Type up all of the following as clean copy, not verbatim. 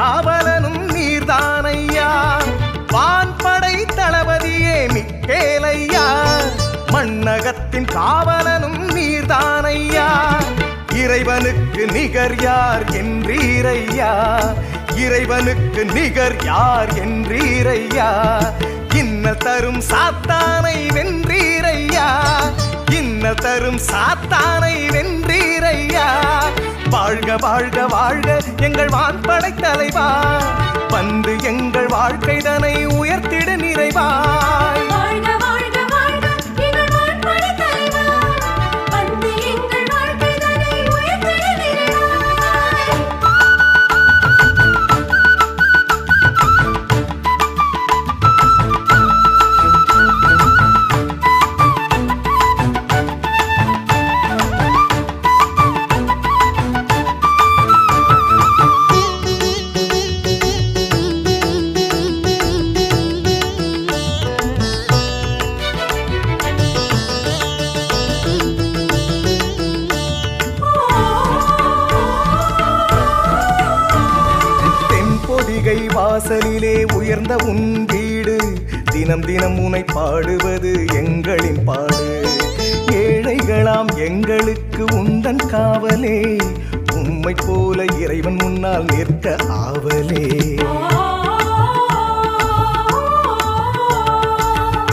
காவலனும் நீர்தானையா. வான்படை தளபதியே மிக்கேலையா, மண்ணகத்தின் காவலனும் நீர்தானையா. இறைவனுக்கு நிகர் யார் என்றீரையா, இறைவனுக்கு நிகர் யார் என்றீரையா. இன்னல் தரும் சாத்தானை வென்றீரையா, இன்னல் தரும் சாத்தானை வென்றீரையா. வாழ்க வாழ்க வாழ்க எங்கள் வான்படை தலைவா, வந்து எங்கள் வாழ்க்கைதனை உயர்த்திடு நிறைவாய். வாசலிலே உயர்ந்த உன் வீடு, தினம் தினம் உனை பாடுவது எங்களின் பாடு. ஏழைகளாம் எங்களுக்கு உந்தன் காவலே, உம்மை போல இறைவன் முன்னால் நிற்க ஆவலே.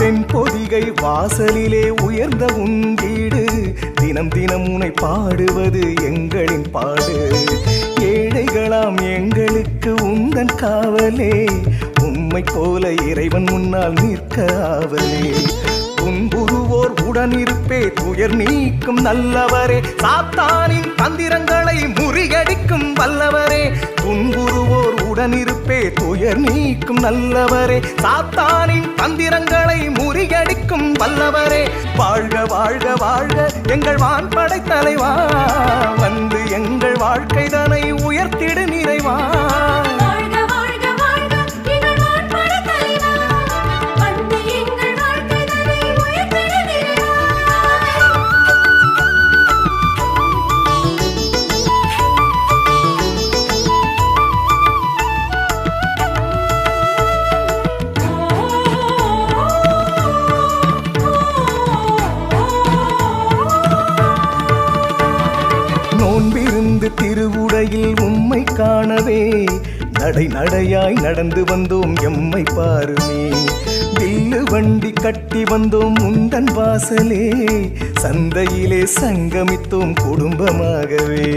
தென்பொதிகை வாசலிலே உயர்ந்த உன் வீடு, தினம் தினம் உனை பாடுவது எங்களின் பாடு. ஏழைகளாம் எங்களுக்கு உந்தன் காவலே, உம்மை போல இறைவன் முன்னால் நிற்க ஆவலே. துன்புறுவோர் உடனிருப்பே துயர் நீக்கும் நல்லவரே, சாத்தானின் தந்திரங்களை முறியடிக்கும் வல்லவரே. துன்புறுவோர் உடனிருப்பே துயர் நீக்கும் நல்லவரே, சாத்தானின் தந்திரங்களை முறியடிக்கும் வல்லவரே. வாழ்க வாழ்க வாழ்க எங்கள் வான்படை தலைவா, வந்து எங்கள் வாழ்க்கைதனை உயர்த்திடு நிறைவா. நோன்பிருந்து திருவுடையில் உம்மை காணவே, நடை நடையாய் நடந்து வந்தோம் எம்மை பாருமே. வில்லு வண்டி கட்டி வந்தோம் உந்தன் வாசலே, சந்தையிலே சங்கமித்தோம் குடும்பமாகவே.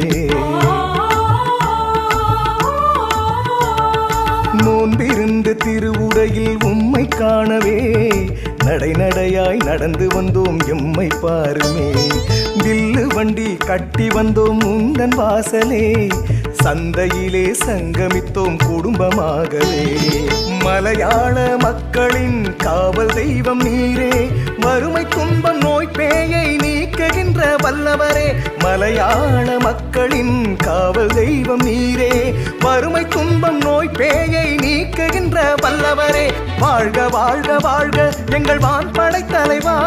நோன்பிருந்து திருவுடையில் உம்மை காணவே, நடை நடையாய் நடந்து வந்தோம் எம்மை பாருமே. வில்லு வண்டி கட்டி வந்தோம் உந்தன் வாசலே, சந்தையிலே சங்கமித்தோம் குடும்பமாகவே. மலையாள மக்களின் காவல் தெய்வம் நீரே, வறுமை துன்பம் நோய் பேயை நீக்குகின்ற வல்லவரே. மலையாள மக்களின் காவல் தெய்வம் நீரே, வறுமை துன்பம் நோய் பேயை நீக்குகின்ற வல்லவரே. வாழ்க வாழ்க வாழ்க எங்கள் வான்படை தலைவா,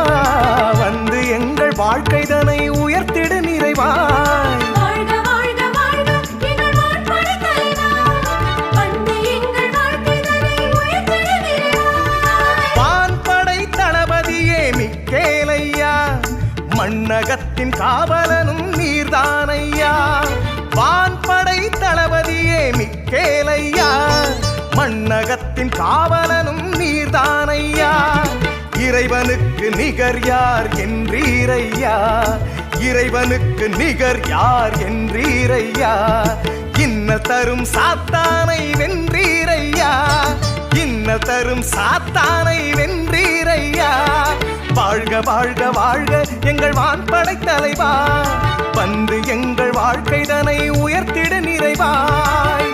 வந்து எங்கள் வாழ்க்கைதனை உயர்த்திடு நிறைவாய். வான்படை தளபதியே மிக்கேலையா, மண்ணகத்தின் காவலனும் நீர்தானையா. வான்படை தளபதியே மிக்கேலையா, மண்ணகத்தின் காவலனும் நீர்தானையா. இறைவனுக்கு நிகர் யார் என்றீரையா, இறைவனுக்கு நிகர் யார் என்றீரையா. இன்னல் தரும் சாத்தானை வென்றீரையா, இன்னல் தரும் சாத்தானை வென்றீரையா. வாழ்க வாழ்க வாழ்க எங்கள் வான்படை தலைவா, வந்து எங்கள் வாழ்க்கைதனை உயர்த்திடு நிறைவாய்.